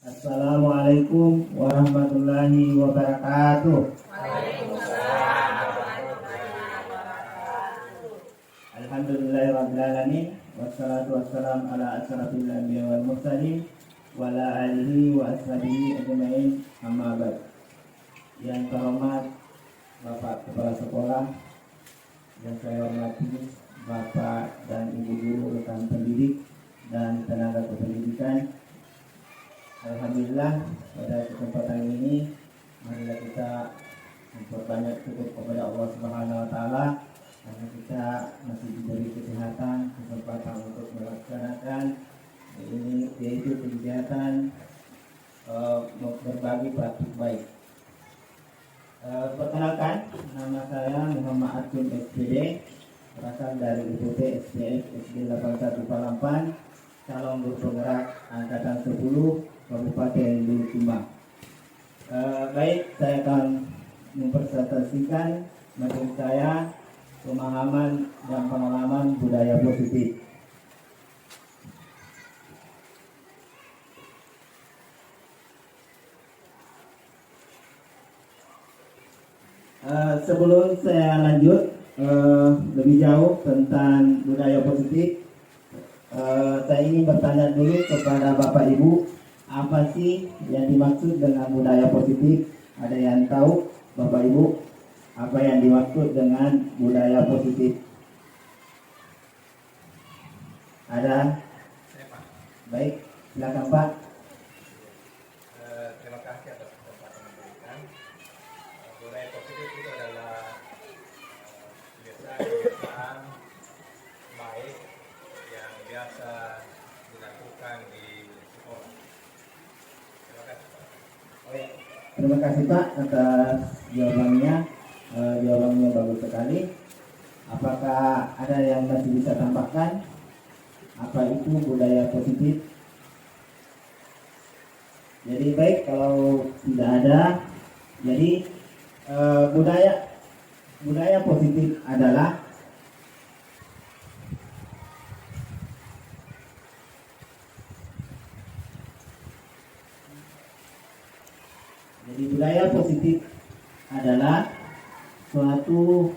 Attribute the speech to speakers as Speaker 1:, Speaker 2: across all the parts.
Speaker 1: Assalamualaikum warahmatullahi wabarakatuh. Alhamdulillahirabbil alamin wassalatu wassalamu ala asyrafil anbiya'i wal mursalin wa ala alihi wa ashabihi ajmain, amma ba'd. Yang terhormat Bapak Kepala Sekolah, yang saya hormati Bapak dan Ibu guru, rekan pendidik dan tenaga kependidikan. Alhamdulillah, pada kesempatan ini marilah kita memperbanyak syukur kepada Allah Subhanahu wa taala karena kita masih diberi kesehatan, kesempatan untuk melaksanakan ini, yaitu kegiatan berbagi praktik baik. Perkenalkan, nama saya Muhammad Atun SPD, berasal dari UPT SDF SD 81 Palampan, calon guru penggerak angkatan 10 Kabupaten Bulukumba. Baik, saya akan mempresentasikan materi saya, pemahaman dan pengalaman budaya positif. Sebelum saya lanjut lebih jauh tentang budaya positif, saya ingin bertanya dulu kepada Bapak Ibu, apa sih yang dimaksud dengan budaya positif? Ada yang tahu, Bapak Ibu, apa yang dimaksud dengan budaya positif? Ada? Baik, silakan Pak.
Speaker 2: Terima kasih atas kesempatan memberikan. Budaya positif itu adalah kebiasaan baik yang biasa dilakukan di sekolah. Terima kasih Pak.
Speaker 1: Terima kasih Pak atas jawabannya. Jawabannya bagus sekali. Apakah ada yang masih bisa tambahkan? Apa itu budaya positif? Jadi baik, kalau tidak ada, jadi budaya positif adalah budaya positif adalah suatu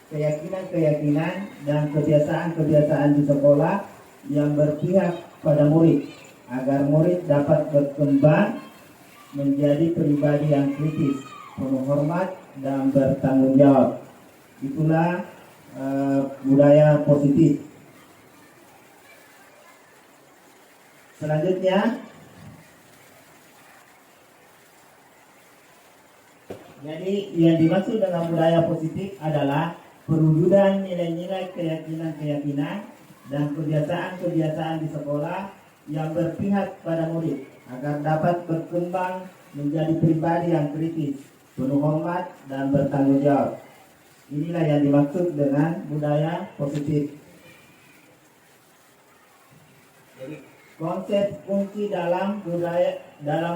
Speaker 1: keyakinan-keyakinan dan kebiasaan-kebiasaan di sekolah yang berpihak pada murid agar murid dapat berkembang menjadi pribadi yang kritis, penuh hormat dan bertanggung jawab. Itulah budaya positif. Selanjutnya, jadi yang dimaksud dengan budaya positif adalah perwujudan nilai-nilai keyakinan-keyakinan dan kebiasaan-kebiasaan di sekolah yang berpihak pada murid agar dapat berkembang menjadi pribadi yang kritis, penuh hormat dan bertanggung jawab. Inilah yang dimaksud dengan budaya positif. Jadi konsep kunci dalam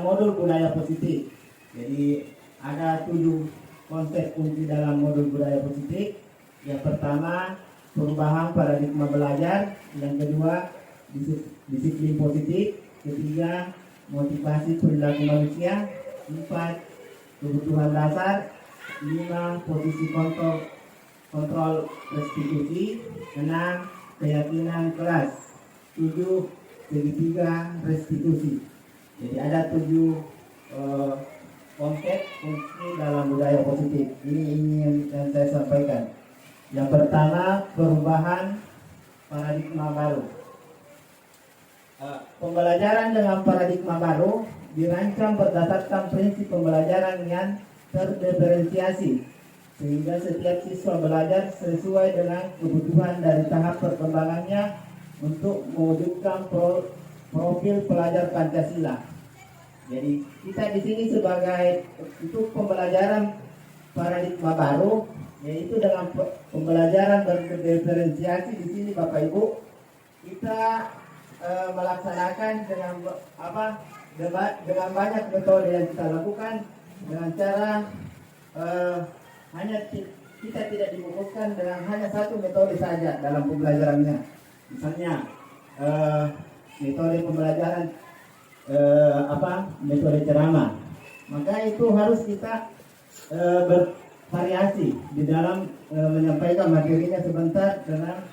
Speaker 1: modul budaya positif. Jadi ada 7 konsep kunci dalam modul budaya positif. Yang pertama, perubahan paradigma belajar. Yang kedua, disiplin positif. Ketiga, motivasi perilaku manusia. 4, kebutuhan dasar. 5, posisi kontrol restitusi. 6, keyakinan kelas. 7, segitiga restitusi. Jadi ada 7 konsep kunci dalam budaya positif. Ini yang saya sampaikan. Yang pertama, perubahan paradigma baru. Pembelajaran dengan paradigma baru dirancang berdasarkan prinsip pembelajaran yang terdiferensiasi, sehingga setiap siswa belajar sesuai dengan kebutuhan dari tahap perkembangannya untuk mewujudkan profil pelajar Pancasila. Jadi kita di sini sebagai itu pembelajaran paradigma baru, yaitu dengan pembelajaran berdiferensiasi. Di sini Bapak Ibu, kita melaksanakan dengan banyak metode yang kita lakukan, dengan cara hanya kita tidak difokuskan dengan hanya satu metode saja dalam pembelajarannya. Misalnya metode pembelajaran metode ceramah. Maka itu harus kita bervariasi di dalam menyampaikan materinya sebentar dengan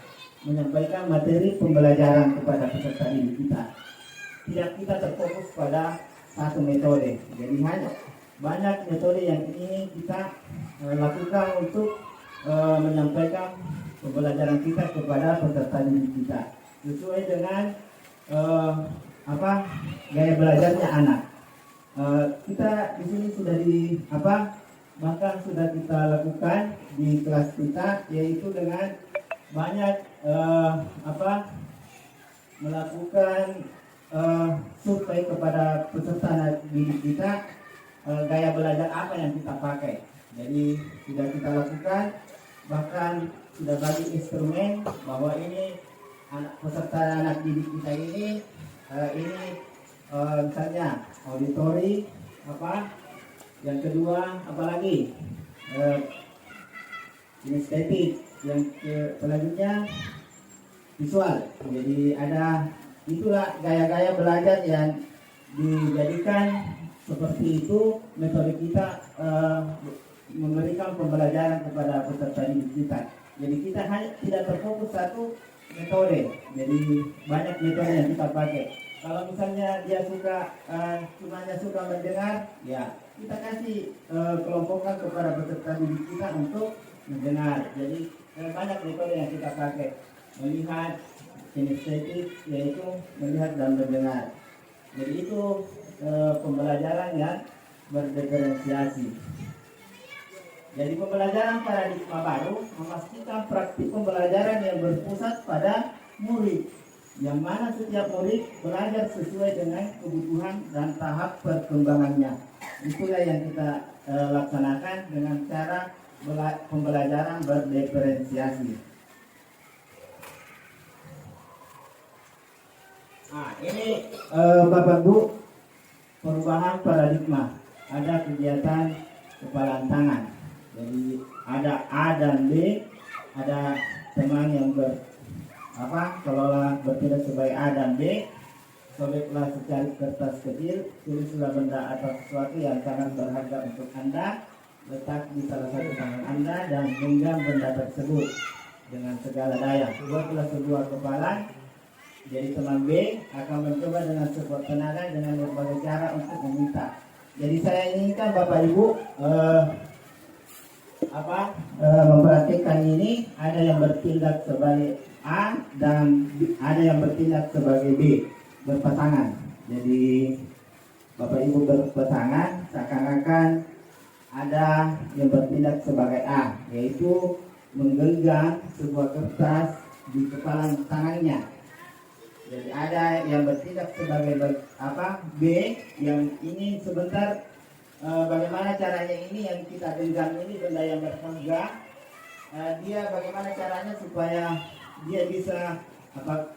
Speaker 1: menyampaikan materi pembelajaran kepada peserta didik kita. Tidak kita terfokus pada satu metode. Jadi banyak metode yang ingin kita lakukan untuk menyampaikan pembelajaran kita kepada peserta didik kita sesuai dengan gaya belajarnya anak. Kita di sini sudah bahkan sudah kita lakukan di kelas kita, yaitu dengan banyak melakukan survei kepada peserta didik kita, gaya belajar apa yang kita pakai. Jadi sudah kita lakukan, bahkan sudah bagi instrumen bahwa ini peserta anak didik kita ini misalnya auditori yang kedua apalagi kinestetik, yang selanjutnya visual. Jadi itulah gaya-gaya belajar yang dijadikan seperti itu metode kita memberikan pembelajaran kepada peserta didik kita. Jadi kita tidak terfokus satu metode, jadi banyak metode yang kita pakai. Kalau misalnya dia suka mendengar, ya kita kasih kelompokkan kepada peserta didik kita untuk mendengar. Jadi banyak metode yang kita pakai. Melihat, kinestetik, yaitu melihat dan mendengar. Jadi itu pembelajaran yang berdiferensiasi. Jadi pembelajaran paradigma baru memastikan praktik pembelajaran yang berpusat pada murid, yang mana setiap murid belajar sesuai dengan kebutuhan dan tahap perkembangannya. Itulah yang kita laksanakan dengan cara pembelajaran berdiferensiasi. Ini Bapak Bu, perubahan paradigma. Ada kegiatan kepalan tangan. Jadi ada A dan B, ada teman yang kelola bertindak sebagai A dan B. Sobeklah secari kertas kecil, tulislah benda atau sesuatu yang sangat berharga untuk Anda, letak di salah satu tangan Anda dan genggam benda tersebut dengan segala daya. Buatlah sebuah kepalan. Jadi teman B akan mencoba dengan sekuat tenaga dengan berbagai cara untuk meminta. Jadi saya inginkan Bapak Ibu memperhatikan ini, ada yang bertindak sebagai A dan ada yang bertindak sebagai B, berpasangan. Jadi Bapak Ibu berpasangan, seakan-akan ada yang bertindak sebagai A, yaitu menggenggam sebuah kertas di kepala tangannya. Jadi ada yang bertindak sebagai B, yang ini sebentar bagaimana caranya ini yang kita genggam ini benda yang berharga, dia bagaimana caranya supaya dia bisa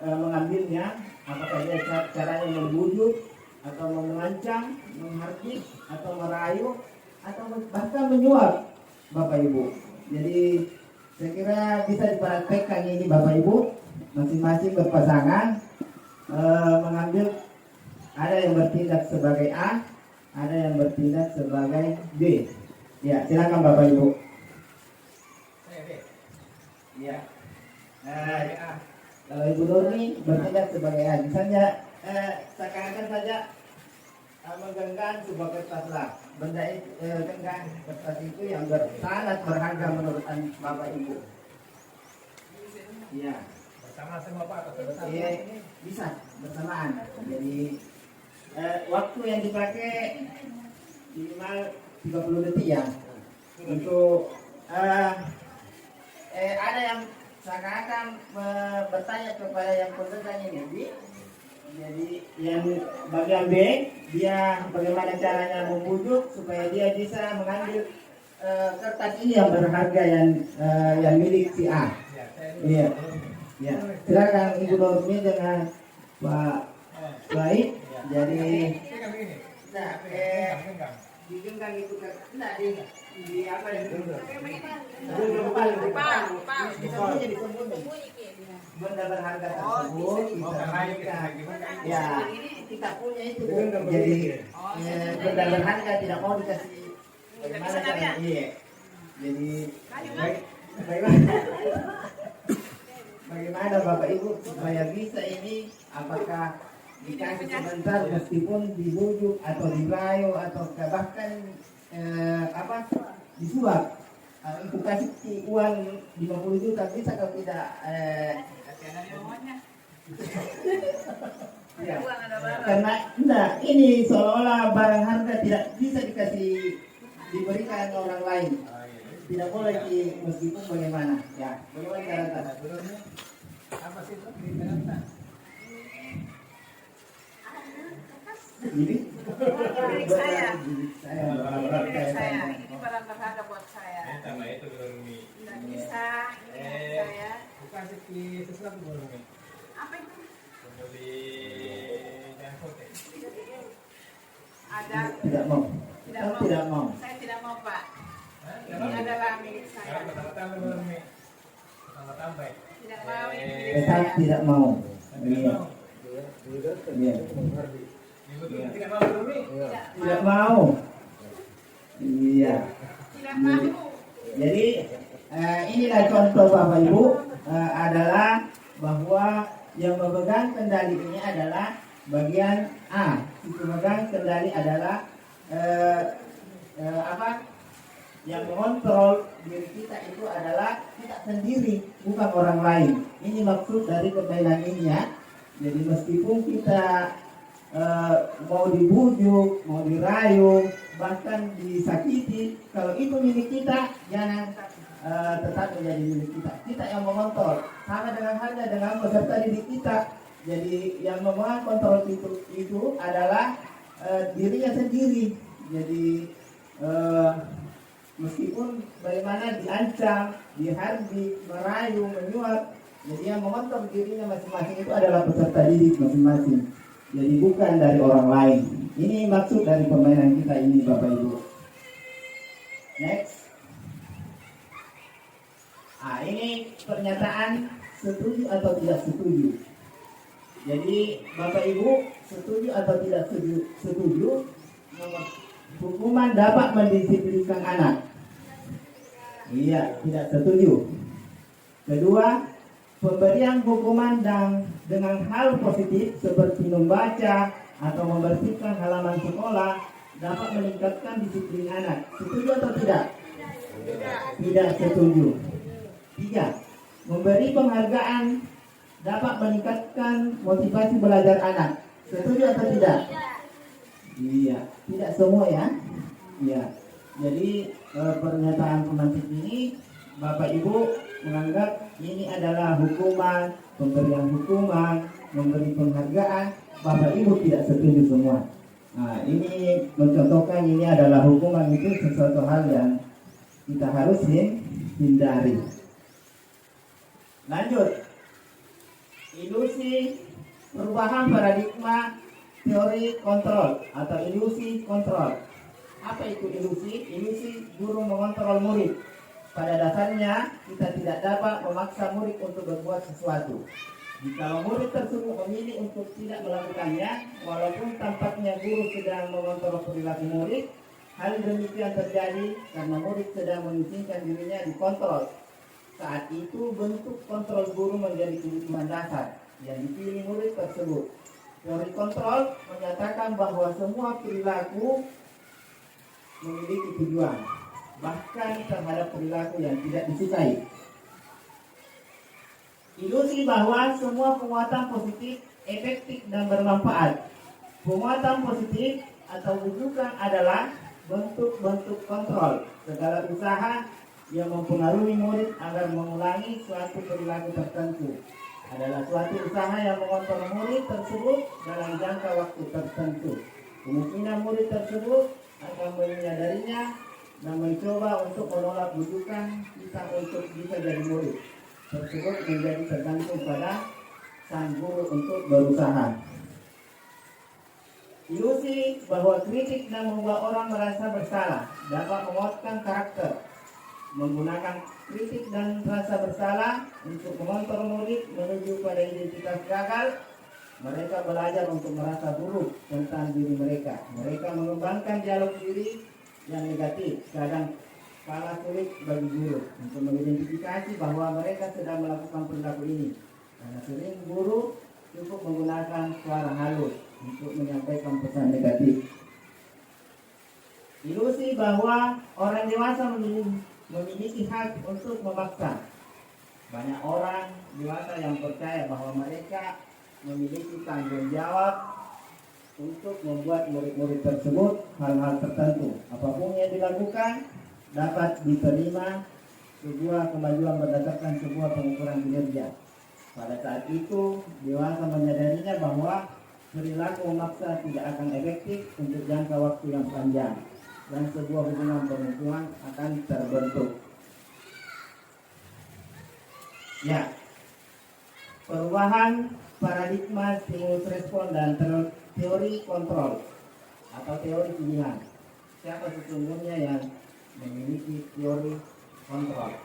Speaker 1: mengambilnya, apakah dia caranya membujuk atau mengancam, menghardik atau merayu atau bahkan menyuap Bapak Ibu. Jadi saya kira bisa dipraktekkan ini Bapak Ibu, masing-masing berpasangan mengambil, ada yang bertindak sebagai A, ada yang bertindak sebagai B. Ya, silakan Bapak Ibu. Ya. Kalau Ibu Nurmi bertindak sebagai A, misalnya seakan-akan saja menggenggam sebuah kertas lah. Benda itu, genggam kertas itu yang sangat berharga menurut Bapak Ibu. Ya.
Speaker 2: Bersama semua Pak atau bersama?
Speaker 1: Iya, bisa bersamaan. Jadi waktu yang dipakai minimal 30 detik ya. Untuk ada yang seakan-akan bertanya kepada yang peserta ini. Jadi yang bagian B, dia bagaimana caranya membujuk supaya dia bisa mengambil kertas ini yang berharga yang milik si A. Iya. Ya, silakan Ibu Nurmi dengan Pak Baik. Jadi digenggam itu kan enggak di apa itu? Di benda berharga
Speaker 3: Oh,
Speaker 1: tersebut
Speaker 3: bisa
Speaker 2: Oh,
Speaker 1: kita
Speaker 2: kayak
Speaker 1: berikan.
Speaker 2: gitu.
Speaker 1: Ya,
Speaker 3: ini
Speaker 1: kita punya itu.
Speaker 4: Dengan
Speaker 1: Jadi
Speaker 3: Oh,
Speaker 1: benda berharga tidak mau dikasih. Bagaimana
Speaker 3: bisa
Speaker 1: cara?
Speaker 3: ya?
Speaker 1: Iya. Jadi
Speaker 3: Kayu,
Speaker 1: bagaimana? Bagaimana Bapak Ibu supaya bisa ini apakah dikasih sebentar meskipun dibujuk atau dirayu atau bahkan disuap. Itu kasih uang 50 juta bisa kalau tidak
Speaker 3: Kasihan ada momennya.
Speaker 1: ya.
Speaker 3: Uang ada barang.
Speaker 1: Karena enggak ini seolah-olah barang harga tidak bisa diberikan orang lain. Tidak boleh meskipun bagaimana ya. Bagaimana cara
Speaker 2: Apa sih itu? Di Jakarta.
Speaker 1: ini?
Speaker 3: Milik saya.
Speaker 1: Saya.
Speaker 3: Milik saya. Ini barang berharga buat saya.
Speaker 2: Tambah itu belum mie.
Speaker 3: Tidak bisa. Ini milik saya.
Speaker 2: Bukan sih sesuatu belum mie.
Speaker 3: Apa itu?
Speaker 2: Beli jangkut ya.
Speaker 3: Ada.
Speaker 1: Tidak mau.
Speaker 3: Tidak
Speaker 1: Kamu
Speaker 3: mau.
Speaker 1: tidak mau.
Speaker 3: Saya tidak mau, Pak.
Speaker 2: Hah?
Speaker 3: Ini adalah milik saya.
Speaker 2: Kalau tambah belum mie. Tambah.
Speaker 3: Tidak mau ini milik
Speaker 1: Tetap
Speaker 3: saya.
Speaker 1: tidak mau.
Speaker 2: Tidak
Speaker 1: Iya.
Speaker 2: mau.
Speaker 1: Iya.
Speaker 2: Betul tidak mau belum mie.
Speaker 1: Tidak mau. Iya.
Speaker 3: Tidak mau.
Speaker 1: Jadi inilah contoh Bapak Ibu adalah bahwa yang memegang kendali ini adalah bagian A. Itu memegang kendali adalah yang mengontrol diri kita itu adalah kita sendiri, bukan orang lain. Ini maksud dari permainan ini ya. Jadi meskipun kita mau dibujuk, mau dirayu, bahkan disakiti, kalau itu milik kita, jangan tetap menjadi milik kita. Kita yang mengontrol. Sama dengan halnya dengan peserta didik kita. Jadi yang memegang kontrol itu adalah dirinya sendiri. Jadi meskipun bagaimana diancam, dihardik, merayu, menyuap, jadi yang mengontrol dirinya masing-masing itu adalah peserta didik masing-masing. Jadi bukan dari orang lain. Ini maksud dari permainan kita ini Bapak Ibu. Next. Ini pernyataan setuju atau tidak setuju. Jadi Bapak Ibu setuju atau tidak setuju nomor hukuman dapat mendisiplinkan anak. Iya, tidak setuju. Kedua, pemberian hukuman dengan hal positif seperti membaca atau membersihkan halaman sekolah dapat meningkatkan disiplin anak. Setuju atau tidak? Tidak setuju. Tiga, memberi penghargaan dapat meningkatkan motivasi belajar anak. Setuju atau tidak? Iya, tidak semua ya. Iya. Jadi pernyataan pemantik ini Bapak Ibu menganggap ini adalah hukuman, pemberian hukuman, memberi penghargaan. Bapak Ibu tidak setuju semua. Nah, ini mencontohkan ini adalah hukuman itu sesuatu hal yang kita harus hindari. Lanjut. Ilusi perubahan paradigma teori kontrol atau ilusi kontrol. Apa itu ilusi? Ilusi guru mengontrol murid. Pada dasarnya kita tidak dapat memaksa murid untuk berbuat sesuatu. Jika murid tersebut memilih untuk tidak melakukannya, walaupun tampaknya guru sedang mengontrol perilaku murid, hal demikian terjadi karena murid sedang mengizinkan dirinya dikontrol. Saat itu bentuk kontrol guru menjadi kebutuhan dasar yang dipilih murid tersebut. Teori kontrol menyatakan bahwa semua perilaku memiliki tujuan, bahkan terhadap perilaku yang tidak disukai. Ilusi bahwa semua penguatan positif, efektif dan bermanfaat. Penguatan positif atau bujukan adalah bentuk-bentuk kontrol. Segala usaha yang mempengaruhi murid agar mengulangi suatu perilaku tertentu adalah suatu usaha yang mengontrol murid tersebut dalam jangka waktu tertentu. Kemungkinan murid tersebut akan menyadarinya dan mencoba untuk menolak bujukan kita untuk bisa jadi murid tersebut menjadi tergantung pada sang guru untuk berusaha. Ilusi bahwa kritik dan membuat orang merasa bersalah dapat menguatkan karakter. menggunakan kritik dan rasa bersalah untuk mengontrol murid menuju pada identitas gagal. Mereka belajar untuk merasa buruk tentang diri mereka. Mereka mengembangkan dialog diri yang negatif, kadang kala sulit bagi guru untuk mengidentifikasi bahwa mereka sedang melakukan perilaku ini. Karena sering guru cukup menggunakan suara halus untuk menyampaikan pesan negatif. Ilusi bahwa orang dewasa memiliki hak untuk memaksa. Banyak orang dewasa yang percaya bahwa mereka memiliki tanggung jawab untuk membuat murid-murid tersebut hal-hal tertentu. Apapun yang dilakukan dapat diterima sebuah kemajuan berdasarkan sebuah pengukuran kinerja. Pada saat itu, dewasa menyadarinya bahwa perilaku memaksa tidak akan efektif untuk jangka waktu yang panjang dan sebuah hubungan permusuhan akan terbentuk. Ya, perubahan paradigma stimulus respon dan teori kontrol atau teori pilihan. Siapa sesungguhnya yang memiliki teori kontrol?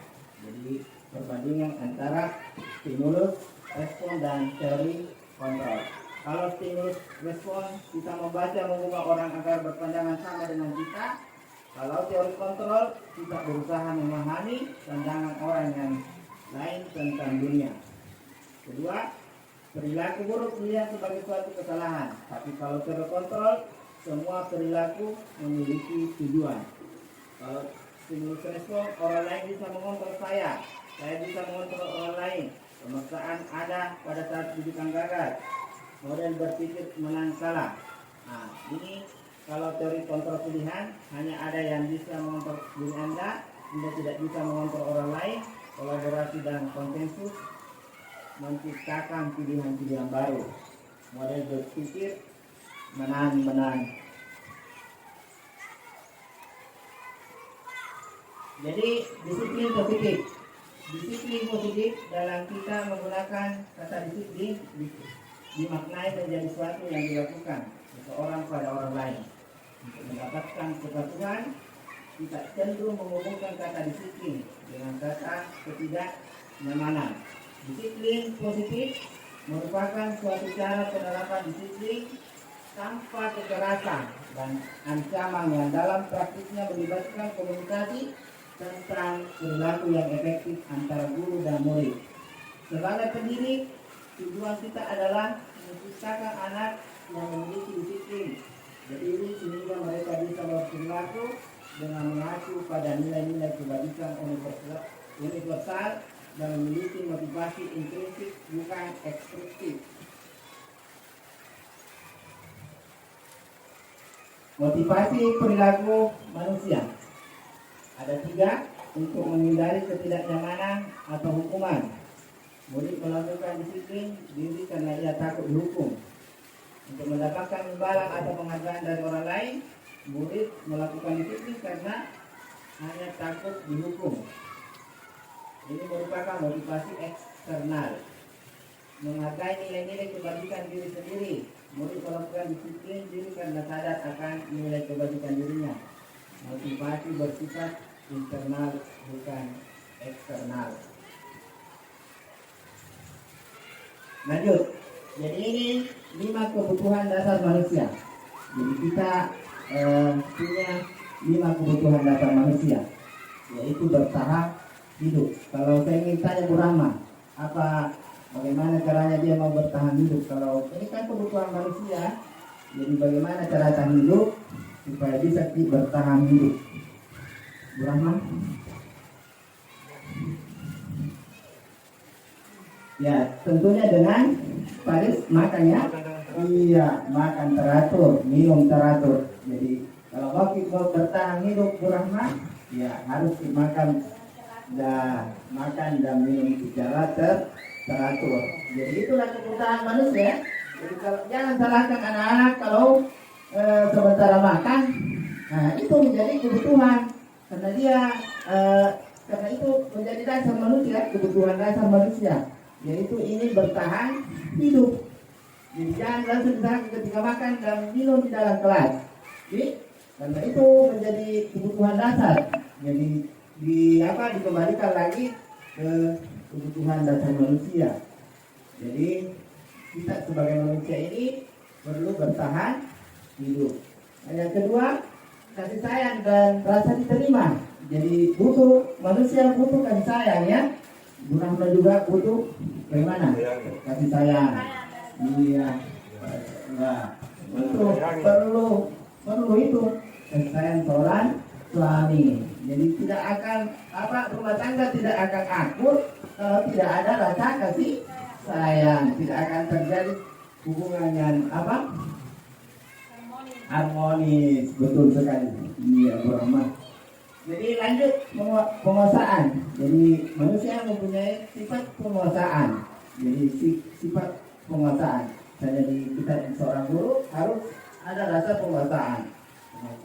Speaker 1: Jadi perbandingan antara stimulus respon dan teori kontrol. Kalau stimulus respon kita membaca mengubah orang agar berpandangan sama dengan kita. Kalau teori kontrol kita berusaha memahami pandangan orang yang lain tentang dunia. Kedua, perilaku buruk dilihat sebagai suatu kesalahan. Tapi kalau teori kontrol, semua perilaku memiliki tujuan. Kalau stimulus respon, orang lain bisa mengontrol saya bisa mengontrol orang lain. Pemaksaan ada pada saat didikan gagal. Model berpikir menang kalah. Nah, ini kalau teori kontrol pilihan, hanya ada yang bisa mengontrol diri Anda tidak bisa mengontrol orang lain. Kolaborasi dan konsensus menciptakan pilihan-pilihan baru. Model berpikir menang-menang. Jadi disiplin positif. Disiplin positif dalam kita menggunakan kata disiplin dimaknai menjadi sesuatu yang dilakukan seseorang pada orang lain. Untuk mendapatkan kepatuhan, kita cenderung menghubungkan kata disiplin dengan kata ketidaknyamanan. Disiplin positif merupakan suatu cara penerapan disiplin tanpa kekerasan dan ancaman yang dalam praktiknya melibatkan komunikasi tentang perilaku yang efektif antara guru dan murid. Sebagai pendidik, tujuan kita adalah menciptakan anak yang memiliki disiplin berdiri sehingga mereka bisa berperilaku dengan mengacu pada nilai-nilai kebajikan universal dan memiliki motivasi intrinsik bukan ekstrinsi. Motivasi perilaku manusia ada 3 untuk menghindari ketidaknyamanan atau hukuman. Murid melakukan disiplin diri karena ia takut dihukum. Untuk mendapatkan imbalan atau penghargaan dari orang lain, murid melakukan disiplin karena hanya takut dihukum. Ini merupakan motivasi eksternal. Menghargai nilai-nilai kebajikan diri sendiri. Murid melakukan disiplin diri karena sadar akan nilai kebajikan dirinya. Motivasi bersifat internal bukan eksternal. Lanjut. Jadi ini 5 kebutuhan dasar manusia. Jadi kita punya 5 kebutuhan dasar manusia, yaitu bertahan hidup. Kalau saya ingin tanya Bu Rahma, bagaimana caranya dia mau bertahan hidup? Kalau ini kan kebutuhan manusia, jadi bagaimana cara tahan hidup supaya bisa bertahan hidup? Bu Rahma? Ya, tentunya dengan Paris makan ya. Iya, makan teratur, minum teratur. Jadi kalau mau bertahan hidup Bu Rahma, ya harus makan dan minum secara teratur. Jadi itulah kebutuhan manusia. Jadi jangan salahkan anak-anak kalau sementara makan. Nah, itu menjadi kebutuhan karena itu menjadi dasar manusia, kebutuhan dasar manusia, yaitu ini bertahan hidup. Jadi jangan langsung ketika makan dan minum di dalam kelas. Jadi, karena itu menjadi kebutuhan dasar. Jadi dikembalikan lagi ke kebutuhan dasar manusia. Jadi kita sebagai manusia ini perlu bertahan hidup. Nah, yang kedua, kasih sayang dan rasa diterima. Jadi manusia butuh kasih sayang ya. Bu Rahma juga butuh bagaimana? Kasih sayang. Iya. Nah, perlu itu kasih sayang seorang suami. Jadi tidak akan rumah tangga tidak akan akur kalau tidak ada rasa kasih sayang. Tidak akan terjadi hubungan yang harmonis. Betul sekali. Iya, Bu Rahma. Jadi lanjut penguasaan. Jadi manusia mempunyai sifat penguasaan. Jadi sifat penguasaan. Jadi kita seorang guru harus ada rasa penguasaan.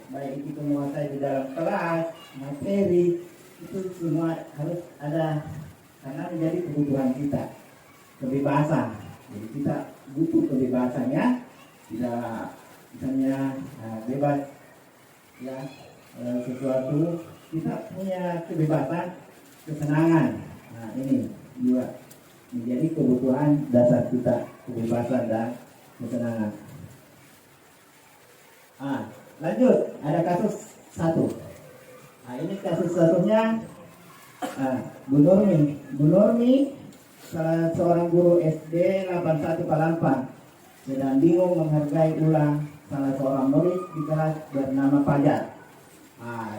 Speaker 1: Baik itu menguasai di dalam kelas, materi, itu semua harus ada karena menjadi kebutuhan kita. Kebebasan. Jadi kita butuh kebebasannya. Tidak misalnya bebas ya sesuatu, kita punya kebebasan, kesenangan. Nah ini juga menjadi kebutuhan dasar kita, kebebasan dan kesenangan. Lanjut, ada kasus satu. Ini kasus satunya Bu Nurmi, salah seorang guru SD 81 Palampang, sedang bingung menghargai ulang salah seorang murid di kelas bernama Fajar.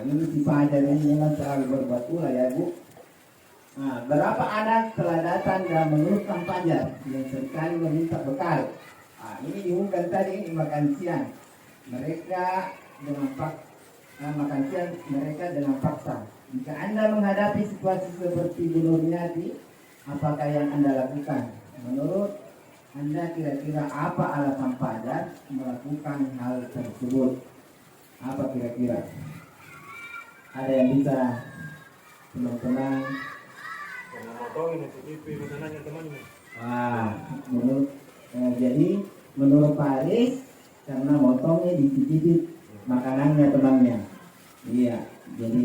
Speaker 1: Ini si Fajar ini memang selalu berbuat ulah ya Bu. Berapa anak telah datang dan mengeluhkan Fajar yang seringkali meminta bekal. Ini diumumkan tadi ini makan siang. Mereka makan siang mereka dengan paksa. Jika Anda menghadapi situasi seperti Bu Nurmiati, apakah yang Anda lakukan? Menurut Anda kira-kira apa alasan Fajar melakukan hal tersebut? Apa kira-kira? Ada yang bisa tenang-tenang?
Speaker 2: Karena motongin CCTV, masalahnya temannya.
Speaker 1: Jadi menurut Faris karena motongnya dicicip makanannya temannya. Iya, jadi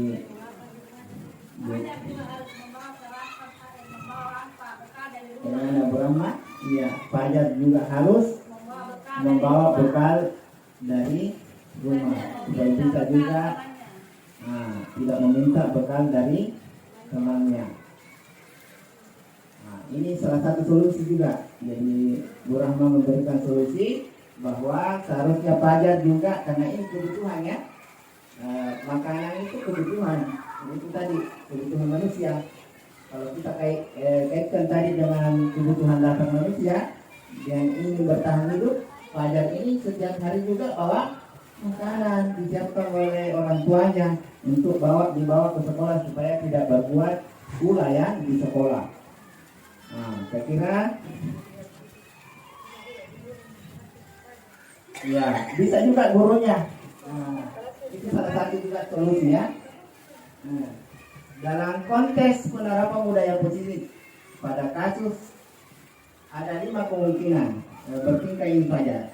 Speaker 1: dengan Bu Rahma, iya, Fajar juga harus membawa bekal dari rumah supaya bisa juga tidak meminta bekal dari temannya. Ini salah satu solusi juga. Jadi Bu Rahma memberikan solusi bahwa seharusnya Fajar juga karena ini kebutuhan ya. Makanan itu kebutuhan. Itu tadi kebutuhan manusia. Kalau kita kaitkan tadi dengan kebutuhan dasar manusia yang ingin bertahan hidup, Fajar ini setiap hari juga bawa makanan disiapkan oleh orang tuanya untuk dibawa ke sekolah supaya tidak berbuat ulah ya di sekolah. Saya kira ya bisa juga gurunya. Itu salah satu juga solusinya. Dalam konteks penerapan budaya positif pada kasus ada 5 kemungkinan bertingkah ini Fajar.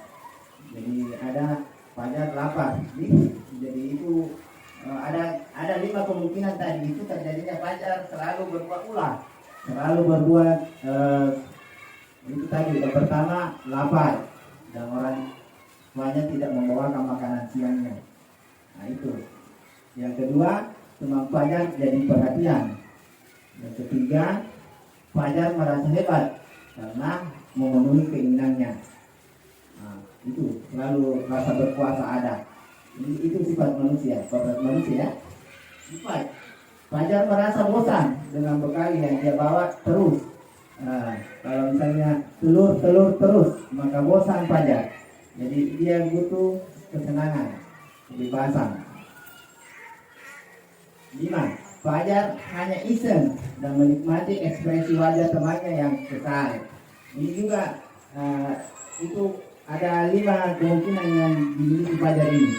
Speaker 1: Jadi ada Fajar lapar. Jadi itu ada 5 kemungkinan tadi itu terjadinya Fajar selalu berbuat ulah, selalu berbuat itu tadi. Yang pertama lapar dan orang tuanya tidak membawakan makanan siangnya. Itu. Yang kedua, teman Fajar jadi perhatian. Yang ketiga, Fajar merasa hebat karena memenuhi keinginannya. Itu selalu rasa berkuasa ada. Itu sifat manusia, Sifat Fajar merasa bosan dengan bekal yang dia bawa terus. Kalau misalnya telur terus, maka bosan Fajar. Jadi dia butuh kesenangan, kebebasan. 5. Fajar hanya iseng dan menikmati ekspresi wajah temannya yang kesal. Ini juga itu ada 5 kemungkinan yang dimiliki Fajar ini.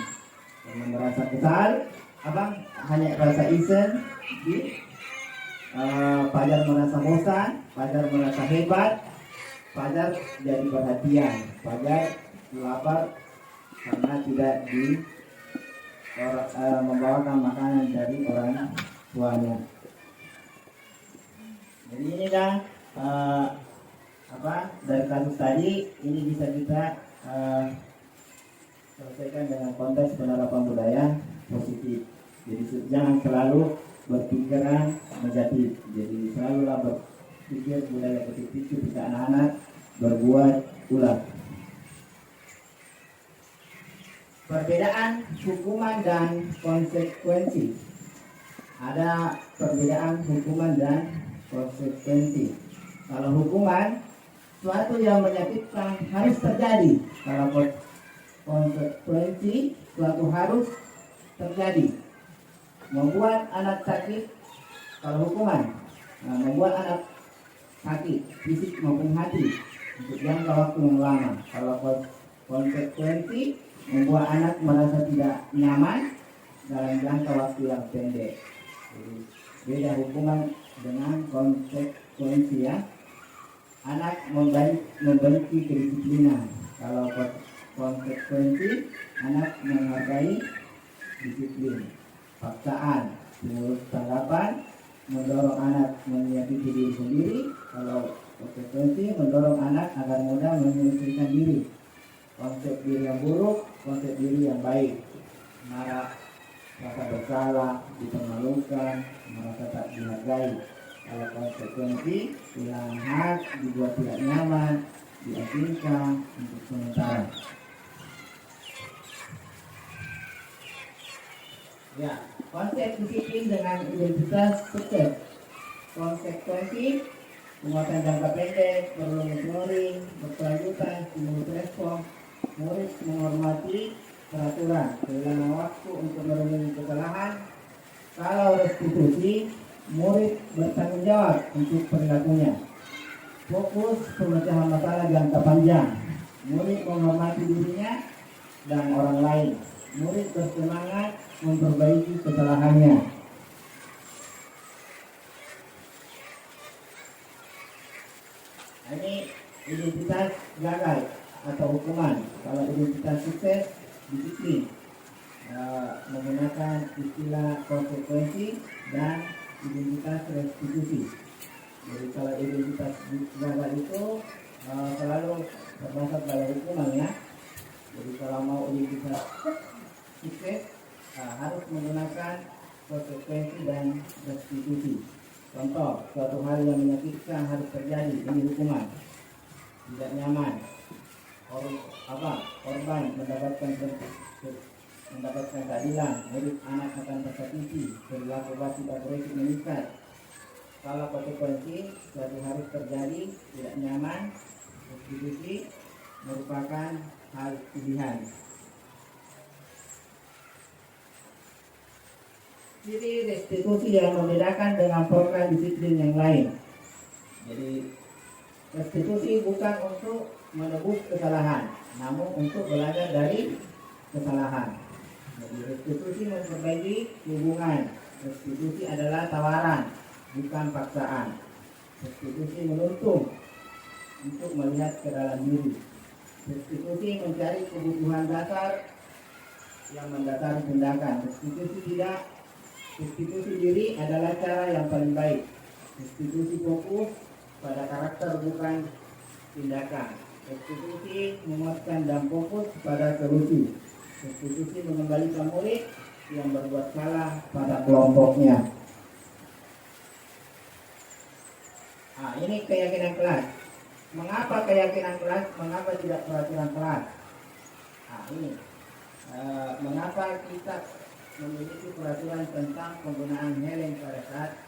Speaker 1: Yang merasa kesal, hanya rasa iseng, Fajar merasa bosan, Fajar merasa hebat, Fajar jadi perhatian, Fajar lapar karena tidak membawakan makanan dari orang tuanya. Jadi inilah dari kasus tadi ini bisa kita selesaikan dengan konteks penerapan budaya positif. Jadi jangan selalu berpikiran negatif. Jadi selalulah berpikir budaya positif ketika anak-anak berbuat ulah. Perbedaan hukuman dan konsekuensi. Ada perbedaan hukuman dan konsekuensi. Kalau hukuman, suatu yang menyakitkan harus terjadi. Kalau konsekuensi, suatu harus terjadi. Membuat anak sakit, kalau hukuman, membuat anak sakit, fisik maupun hati, untuk jangka waktu yang lama. Kalau konsekuensi, membuat anak merasa tidak nyaman dalam jangka waktu yang pendek. Jadi, beda hukuman dengan konsekuensi ya. Anak membenci kedisiplinan. Kalau konsekuensi, anak menghargai disiplin. Paksaan, menurut tanggapan, mendorong anak menyakiti diri sendiri. Kalau konsekuensi, mendorong anak agar mudah menyelesaikan diri. Konsep diri yang buruk, konsep diri yang baik. Marah, rasa bersalah, dipermalukan, merasa tak dihargai. Kalau konsekuensi, kehilangan hak, dibuat tidak nyaman, diasingkan untuk sementara. Ya, konsep disiplin dengan identitas sukses. Konsekuensi, penguatan jangka pendek, perlu monitoring, berkelanjutan, stimulus respon, murid menghormati peraturan, kehilangan waktu untuk merenungi kesalahan. Kalau restitusi, murid bertanggung jawab untuk perilakunya. Fokus pemecahan masalah jangka panjang, murid menghormati dirinya dan orang lain. Murid bersemangat memperbaiki kesalahannya. Ini identitas gagal atau hukuman. Kalau identitas sukses, disiplin. Menggunakan istilah konsekuensi dan identitas restitusi. Jadi kalau identitas gagal itu selalu berdasar pada hukuman ya. Jadi kalau mau identitas sukses harus menggunakan konsekuensi dan restitusi. Contoh, suatu hal yang menyakitkan harus terjadi, ini hukuman. Tidak nyaman, korban mendapatkan keadilan, murid anak akan tersakiti, perilaku wasit agresif meningkat. Kalau konsekuensi, suatu harus terjadi, tidak nyaman, restitusi merupakan hal pilihan. Ciri restitusi yang membedakan dengan program disiplin yang lain. Jadi restitusi bukan untuk menebus kesalahan, namun untuk belajar dari kesalahan. Jadi restitusi memperbaiki hubungan. Restitusi adalah tawaran, bukan paksaan. Restitusi menuntun untuk melihat ke dalam diri. Restitusi mencari kebutuhan dasar yang mendasari tindakan. Restitusi diri adalah cara yang paling baik. Restitusi fokus pada karakter bukan tindakan. Restitusi menguatkan dan fokus pada solusi. Restitusi mengembalikan murid yang berbuat salah pada kelompoknya. Ini keyakinan kelas. Mengapa keyakinan kelas? Mengapa tidak peraturan kelas? Ini mengapa kita memiliki peraturan tentang penggunaan helm pada saat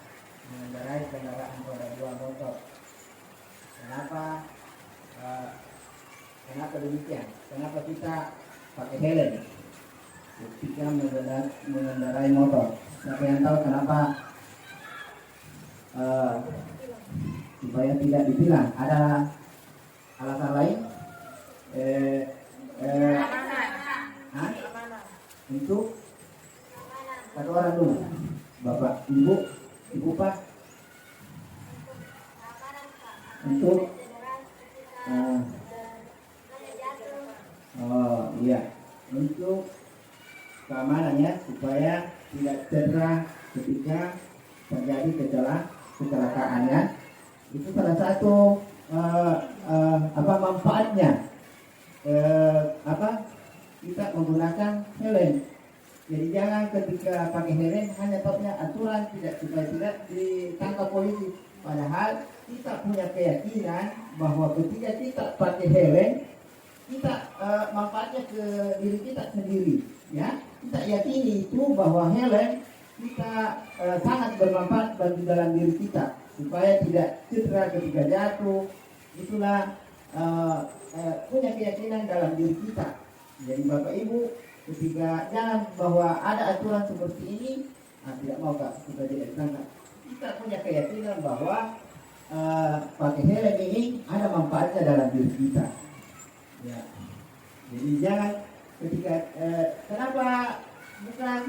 Speaker 1: mengendarai kendaraan roda 2 motor. Kenapa demikian? Kenapa kita pakai helm ketika mengendarai motor? Siapa yang tahu kenapa? Supaya tidak ditilang. Ada alasan lain? Untuk satu orang dulu, bapak, ibu pak, untuk untuk keamanannya supaya tidak cedera ketika terjadi kecelakaan ya. Itu salah satu manfaatnya kita menggunakan helm. Jadi jangan ketika pakai helm hanya taunya aturan supaya tidak ditangkap polisi. Padahal kita punya keyakinan bahwa ketika kita pakai helm kita manfaatnya ke diri kita sendiri ya. Kita yakini itu bahwa helm kita sangat bermanfaat bagi dalam diri kita supaya tidak cedera ketika jatuh. Itulah punya keyakinan dalam diri kita. Jadi Bapak Ibu, ketika jangan bahwa ada aturan seperti ini, tidak mau Kak kita tidak ditangkap. Kita punya keyakinan bahwa pakai helm ini ada manfaatnya dalam diri kita. Ya. Jadi jangan ketika kenapa bukan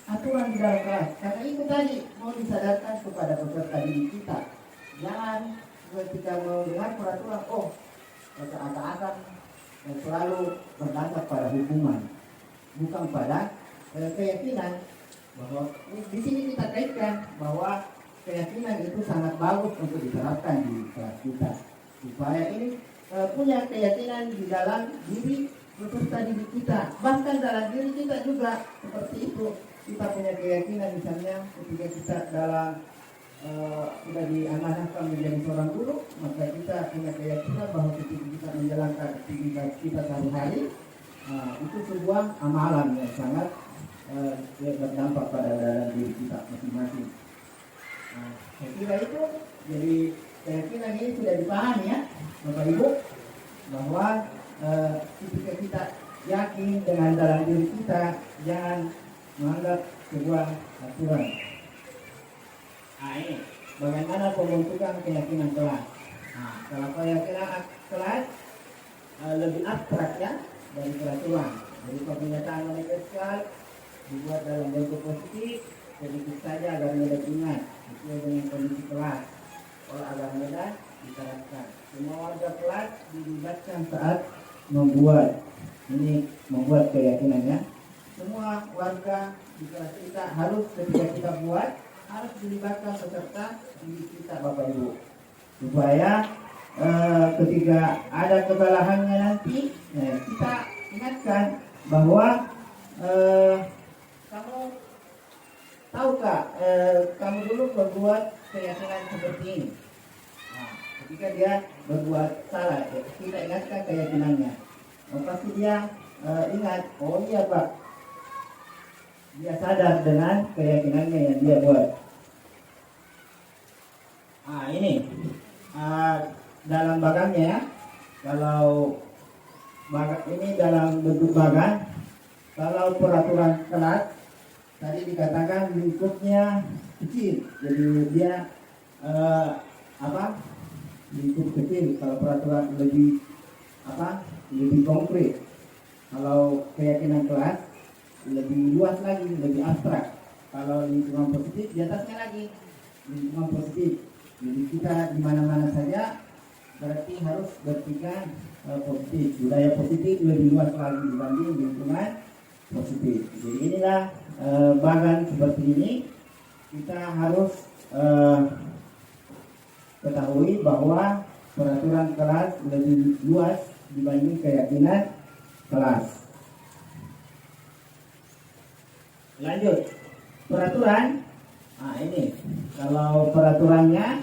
Speaker 1: aturan di dalam kelas? Karena itu tadi mau disadarkan kepada peserta didik kita. Jangan ketika mau dengar peraturan, seakan-akan selalu berdasar pada hukuman, bukan pada keyakinan. Bahwa di sini kita kaitkan bahwa keyakinan itu sangat bagus untuk diterapkan di kelas kita, supaya ini punya keyakinan di dalam diri peserta didik kita, bahkan dalam diri kita juga seperti itu. Kita punya keyakinan misalnya ketika kita dalam sudah diamanahkan menjadi seorang guru, maka kita punya keyakinan bahwa ketika kita menjalankan aktivitas kita sehari-hari, itu sebuah amalan yang sangat berdampak pada dalam diri kita masing-masing. Saya kira itu jadi keyakinan ini sudah dipahami ya Bapak Ibu, bahwa ketika kita yakin dengan dalam diri kita, jangan menganggap sebuah aturan. Ini bagaimana pembentukan keyakinan kelas. Kalau keyakinan kelas lebih abstrak ya dari peraturan. Jadi pernyataan universal dibuat dalam bentuk positif, sedikit saja agar mudah diingat sesuai dengan kondisi kelas. Kalau agar mudah diterapkan. Semua warga kelas dilibatkan saat membuat keyakinannya. Semua warga di kelas kita harus ketika kita buat harus dilibatkan peserta didik kita Bapak Ibu, supaya ketika ada kesalahannya nanti kita ingatkan bahwa kamu tahukah kamu dulu berbuat keyakinan seperti ini. Ketika dia berbuat salah, kita ingatkan keyakinannya. Pasti dia ingat, oh iya Pak, dia sadar dengan keyakinannya yang dia buat. Ini dalam bagannya ya. Kalau ini dalam bentuk bagan. Kalau peraturan kelas tadi dikatakan lingkupnya kecil, jadi dia lingkup kecil. Kalau peraturan lebih konkret. Kalau keyakinan kelas lebih luas lagi, lebih abstrak. Kalau lingkungan positif di atasnya lagi, lingkungan positif. Jadi kita di mana-mana saja berarti harus berpikir positif. Budaya positif lebih luas lagi dibanding lingkungan positif. Jadi inilah bagan seperti ini kita harus ketahui bahwa peraturan kelas lebih luas dibanding keyakinan kelas. Lanjut, peraturan. Ini kalau peraturannya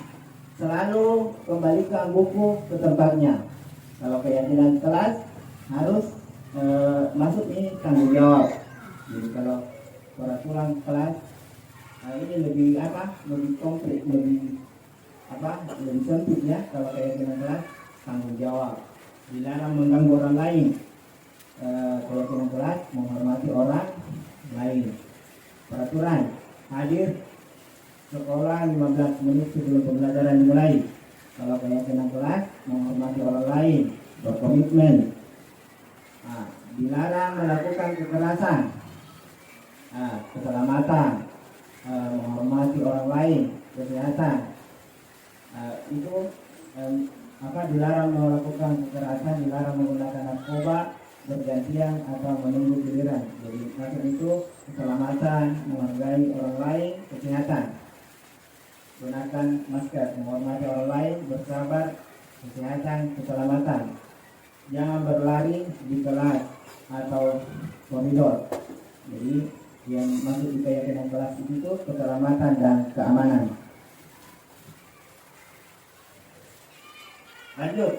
Speaker 1: selalu kembalikan buku ke tempatnya. Kalau keyakinan kelas harus masuk ini tanggung jawab. Jadi kalau peraturan kelas ini lebih lebih konkret, lebih sempit ya. Kalau keyakinan kelas tanggung jawab, dilarang mengganggu orang lain. Keyakinan kelas menghormati orang lain. Peraturan hadir sekolah 15 menit sebelum pembelajaran dimulai. Kalau keyakinan kelas menghormati orang lain, berkomitmen. Dilarang melakukan kekerasan, keselamatan, menghormati orang lain, kesehatan. Itu dilarang melakukan kekerasan, dilarang menggunakan narkoba bergantian atau menunggu giliran. Jadi maksud itu keselamatan, menghargai orang lain, kesehatan. gunakan masker, menghormati orang lain, bersabar, kesehatan, keselamatan. Jangan berlari di kelas atau koridor. Jadi yang masuk di keyakinan kelas itu keselamatan dan keamanan. Lanjut,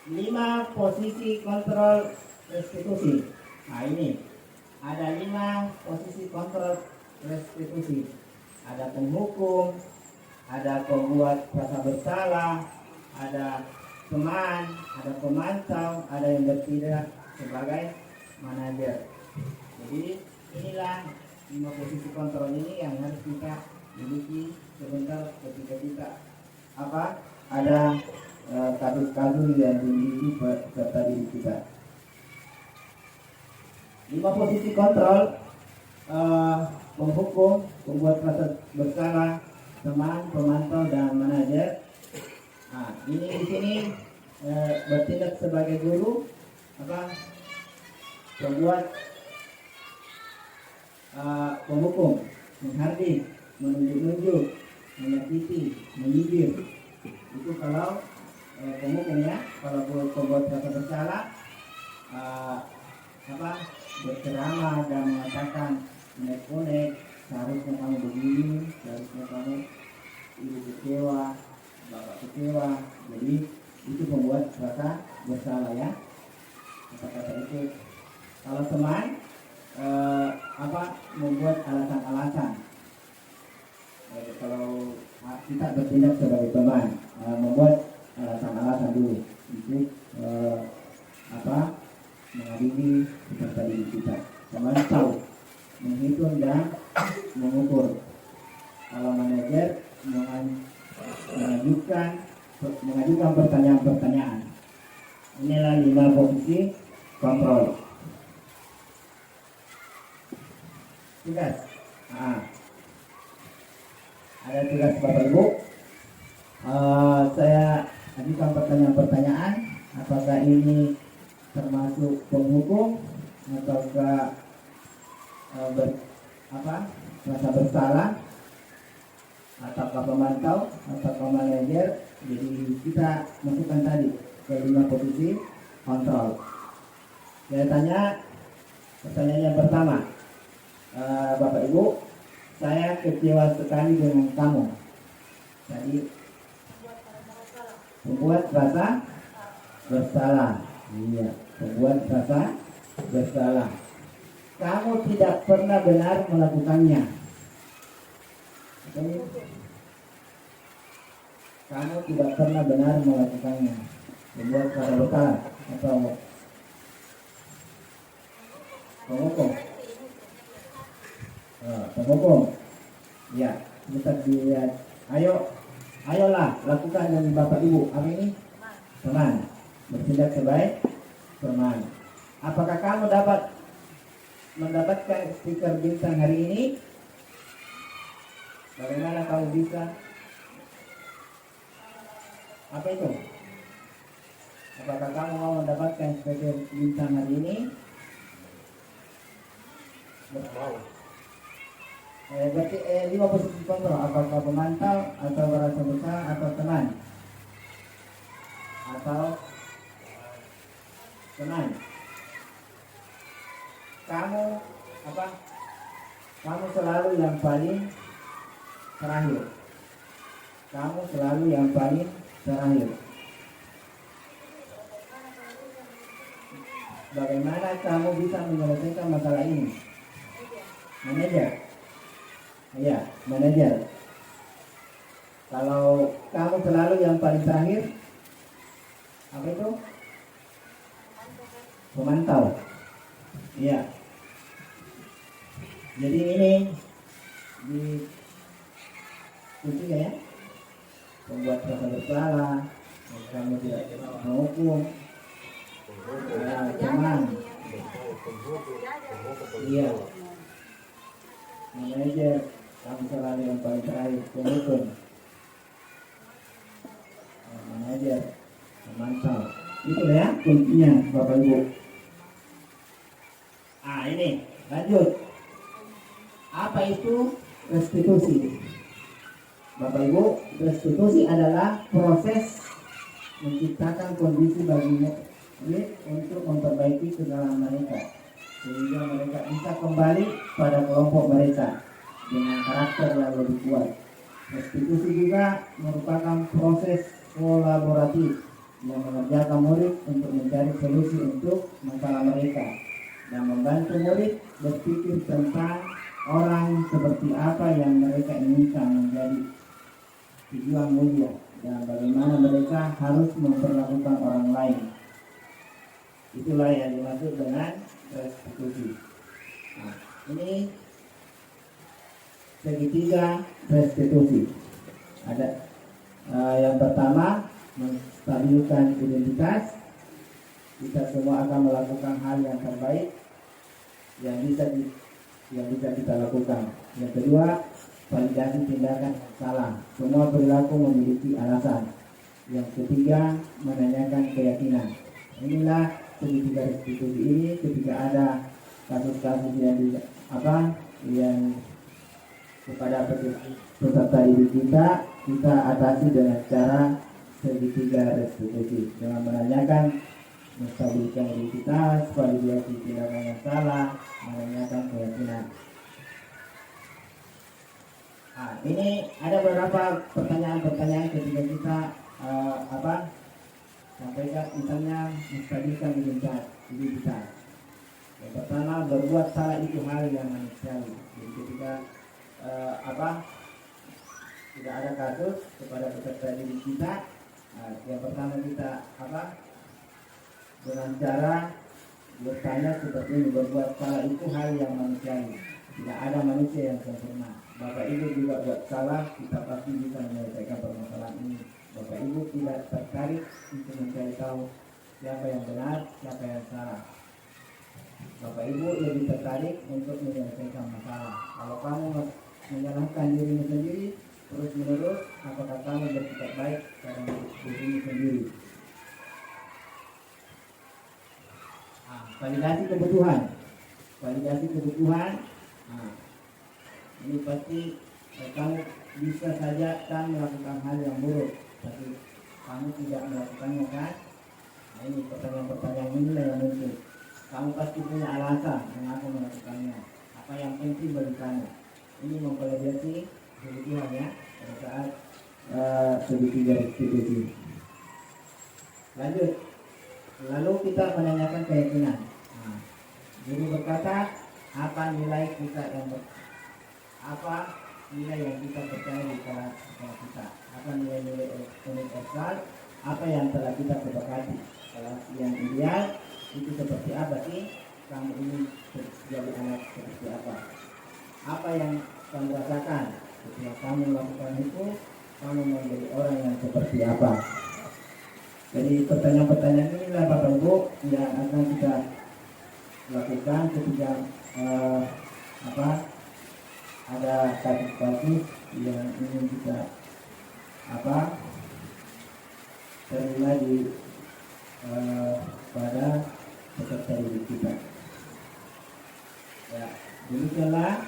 Speaker 1: 5 posisi kontrol restitusi. Nah ini ada 5 posisi kontrol restitusi. Ada penghukum, ada pembuat rasa bersalah, ada teman, ada pemantau, ada yang bertindak sebagai manajer. Jadi inilah 5 posisi kontrol ini yang harus kita miliki sebentar ketika kita ada kasus-kasus yang dimiliki peserta didik kita. 5 posisi kontrol: penghukum, pembuat rasa bersalah, teman, pemantau, dan manajer. Nah, ini di sini bertindak sebagai guru, pembuat, penghukum, menghardik, menunjuk-nunjuk, menyakiti, menyindir. Itu kalau penghukumnya. Kalau pembuat rasa bersalah, berceramah dan mengatakan unek-unek, seharusnya kamu begini, seharusnya kamu ibu kecewa, bapak kecewa. Jadi itu pembuat rasa bersalah ya, kata-kata itu. Kalau teman, membuat alasan-alasan. Kalau kita bertindak sebagai teman, membuat alasan-alasan dulu untuk mengadili peserta didik kita. Memantau, menghitung dan mengukur. Kalau manajer mengajukan pertanyaan-pertanyaan. Inilah 5 posisi kontrol. Tugas. Ada tugas Bapak Ibu. Saya ajukan pertanyaan-pertanyaan. Apakah ini termasuk penghukum ataukah rasa bersalah, ataukah pemantau, ataukah manajer? Jadi kita masukkan tadi ke 5 posisi kontrol. Saya tanya pertanyaan yang pertama, Bapak Ibu, saya kecewa sekali dengan kamu. Tadi membuat rasa bersalah. Iya, membuat rasa bersalah. Kamu tidak pernah benar melakukannya. Kamu tidak pernah benar melakukannya. Membuat rasa bersalah atau penghukum. Penghukum. Ya, kita dilihat. Ayolah lakukan dengan Bapak Ibu. Apa ini? Teman. Bertindak sebaik teman. Apakah kamu dapat mendapatkan stiker bintang hari ini? Bagaimana kamu bisa? Apa itu? Apakah kamu mau mendapatkan stiker bintang hari ini? Berarti 5 posisi kontrol. Apakah pemantau, atau merasa bersalah, atau teman, atau teman. Kamu selalu yang paling terakhir. Kamu selalu yang paling terakhir. Bagaimana kamu bisa menyelesaikan masalah ini? Manajer. Iya, manajer. Kalau kamu selalu yang paling terakhir, apa itu? Pemantau. Iya. Jadi ini di kunci ya. Membuat rasa bersalah, kamu tidak menghukum, teman. Iya. Manajer, kamu selalu yang paling terakhir, penghukum. Manajer, pemantau. Itu ya kuncinya Bapak Ibu. Ini lanjut. Apa itu restitusi? Bapak Ibu, restitusi adalah proses menciptakan kondisi bagi murid untuk memperbaiki kesalahan mereka sehingga mereka bisa kembali pada kelompok mereka dengan karakter yang lebih kuat. Restitusi juga merupakan proses kolaboratif yang mengerjakan murid untuk mencari solusi untuk masalah mereka dan membantu murid berpikir tentang orang seperti apa yang mereka inginkan menjadi tujuan mulia dan bagaimana mereka harus memperlakukan orang lain. Itulah yang dimaksud dengan restitusi. Nah, ini segitiga restitusi. Ada yang pertama, menstabilkan identitas. Kita semua akan melakukan hal yang terbaik yang bisa kita lakukan. Yang kedua, validasi tindakan yang salah. Semua perilaku memiliki alasan. Yang ketiga, menanyakan keyakinan. Inilah segitiga restitusi ini. Ketika ada kasus-kasus yang kepada peserta didik kita atasi dengan cara segitiga restitusi dengan menanyakan, menstabilkan identitas, validasi tindakan yang salah, menanyakan keyakinan. Nah, ini ada beberapa pertanyaan-pertanyaan ketika kita sampaikan, misalnya menstabilkan identitas. Yang pertama, berbuat salah itu hal yang manusiawi. Jadi ketika tidak ada kasus kepada peserta didik kita, yang pertama kita dengan cara bertanya seperti ini, berbuat salah itu hal yang manusiawi. Tidak ada manusia yang sempurna. Bapak Ibu juga buat salah, kita pasti bisa menyelesaikan permasalahan ini. Bapak Ibu tidak tertarik untuk mencari tahu siapa yang benar, siapa yang salah. Bapak Ibu lebih tertarik untuk menyelesaikan masalah. Kalau kamu menyalahkan dirimu sendiri terus menerus, apakah kamu bersikap baik pada dirimu sendiri? Validasi kebutuhan. Ini pasti kamu bisa saja kan melakukan hal yang buruk, tapi kamu tidak melakukannya kan? Nah, ini pertanyaan-pertanyaan ini yang muncul. Kamu pasti punya alasan mengapa melakukannya. Apa yang penting bagi kamu? Ini memvalidasi kebutuhan ya pada saat segitiga restitusi. Lanjut. Lalu kita menanyakan keyakinan. Guru berkata, apa nilai yang kita percaya di sekolah kita? Apa nilai-nilai universal? Apa yang telah kita sepakati? Kalau yang ideal itu seperti apa sih? Kamu ini jadi anak seperti apa? Apa yang kamu rasakan ketika kamu melakukan itu? Kamu menjadi orang yang seperti apa? Jadi pertanyaan-pertanyaan inilah Bapak Ibu yang akan kita lakukan ketika ada kasus-kasus yang ingin kita terima di pada peserta didik kita. Ya, demikianlah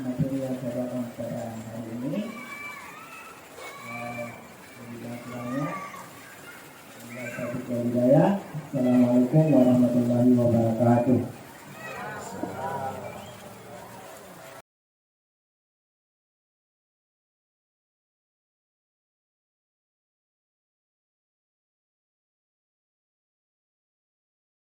Speaker 1: materi yang